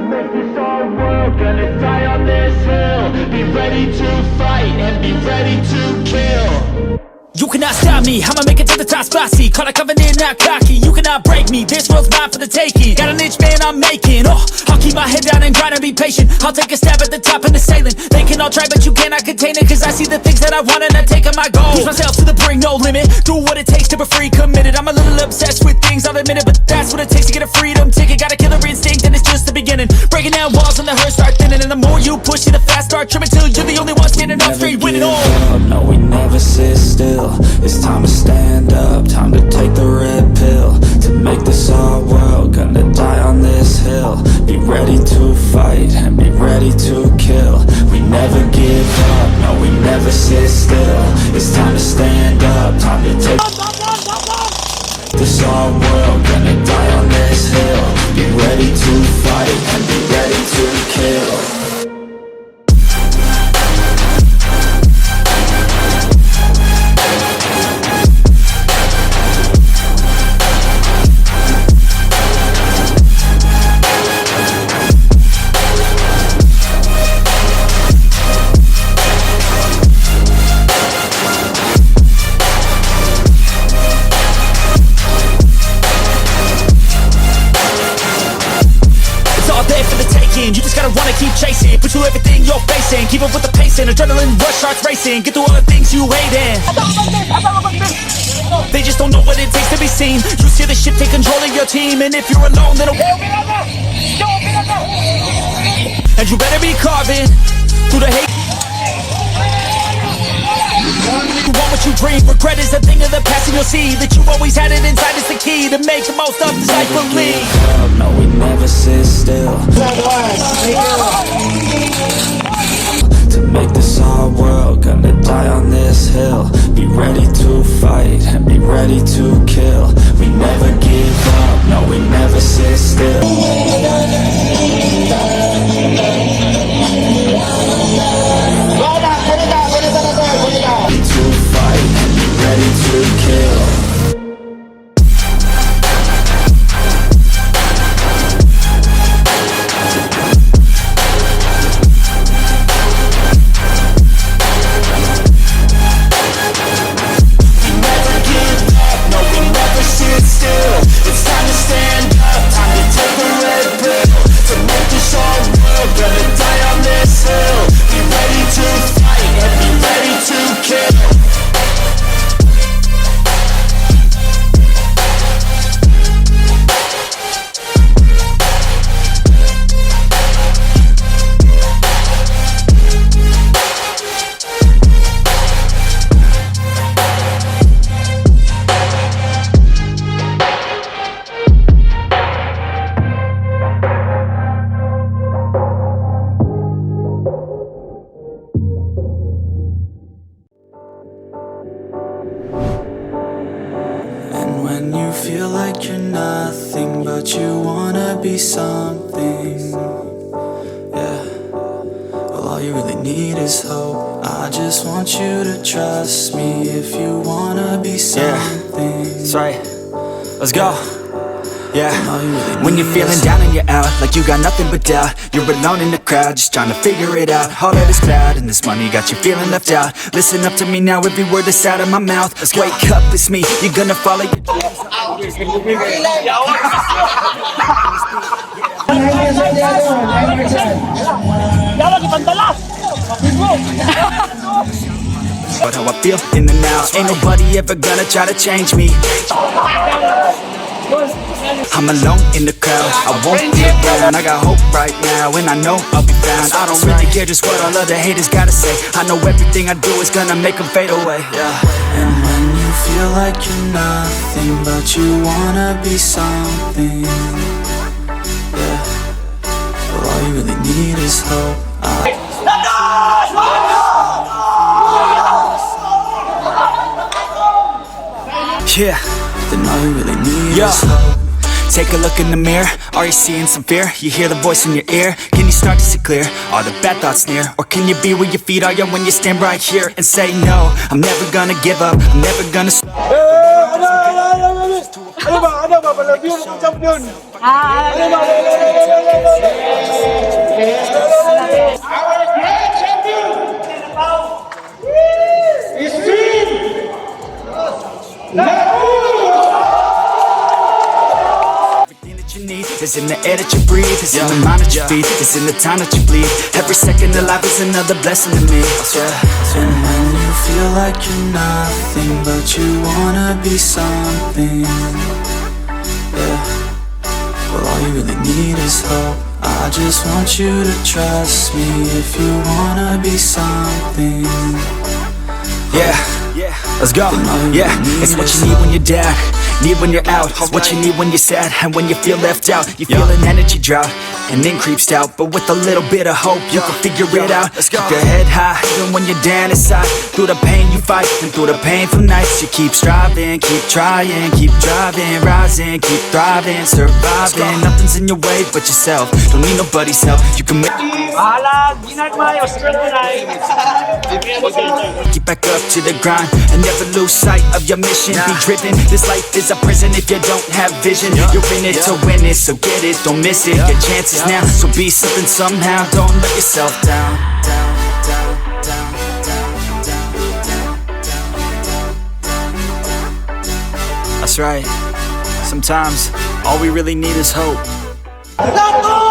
make this our world, gonna die on this hill. Be ready to fight and be ready to kill. You cannot stop me, I'ma make it to the top spicy. Call it covenant, not cocky. You cannot break me, this world's mine for the taking. Got an inch, man, I'm making. I'll keep my head down and grind and be patient. I'll take a stab at the top and the sailing. They can all try, but you cannot contain it. Cause I see the things that I want and I take on my goals. Push myself to the brink, no limit. Do what it takes to be free, committed. I'm a little obsessed with things, I'll admit it. But that's what it takes to get a freedom ticket. Got a killer instinct and it's just the beginning. Breaking down walls and the hurt start thinning. And the more you push it, the fast start trimming. Till you're the only one standing up straight, winning all. No, we never sit still. It's time to stand up, time to take the red pill. To make this our world, gonna die on this hill. Be ready to fight and be ready to kill. We never give up, no, we never sit still. It's time to stand up, time to take this our world, gonna die on this hill. Be ready to fight and be ready to kill. You just gotta wanna keep chasing, pursue everything you're facing. Keep up with the pace and adrenaline rush starts racing. Get through all the things you hating. They just don't know what it takes to be seen. You see the ship take control of your team. And if you're alone, then and you better be carving through the hate. You want what you dream. Regret is a thing of the past, and you'll see that you always had it inside is the key to make the most of this life. Believe. No, we never sit still. To make this our world, gonna die on this hill. Be ready to fight and be ready to kill. We never give up, no, we never sit still. To fight and be ready to kill. When you feel like you're nothing, but you wanna be something, yeah. Well, all you really need is hope. I just want you to trust me if you wanna be something. Yeah, that's right. Let's go. Yeah, when you're feeling down and you're out, like you got nothing but doubt. You're alone in the crowd, just trying to figure it out. All of this cloud and this money got you feeling left out. Listen up to me now, every word that's out of my mouth. Let's wake up, it's me, you're gonna follow your dreams. But how I feel in the now, ain't nobody ever gonna try to change me. I'm alone in the crowd, I won't be around. I got hope right now, and I know I'll be found. I don't really care just what all other haters gotta say. I know everything I do is gonna make them fade away, yeah. And when you feel like you're nothing, but you wanna be something, yeah. Well, all you really need is hope. Yeah, then all you really need is hope. Take a look in the mirror, are you seeing some fear? You hear the voice in your ear, can you start to see clear? Are the bad thoughts near? Or can you be where your feet are, yeah, when you stand right here and say no, I'm never gonna give up, I'm never gonna stop. Malabyon ang champion. Our grand champion is Team Latos. Everything that you need is in the air that you breathe, it's in the mind that you feed, it's in the time that you bleed. Every second of life is another blessing to me. And when you feel like you're nothing, but you wanna be something, yeah. Well, all you really need is hope. I just want you to trust me if you wanna be something. Yeah, let's go. Yeah, it's what you need when you're down, need when you're out. It's what you need when you're sad and when you feel left out. You feel an energy drought and then creeps out, but with a little bit of hope you can figure it out. Keep your head high even when you're down inside. Through the pain you fight and through the painful nights you keep striving, keep trying, keep driving, rising, keep thriving, surviving. Nothing's in your way but yourself. Don't need nobody's help. You can make get back up to the grind and never lose sight of your mission. Be driven. This life is a prison if you don't have vision. You're in it to win it, so get it, don't miss it. Your chances now, so be something somehow. Don't let yourself down. That's right. Sometimes all we really need is hope. Latos!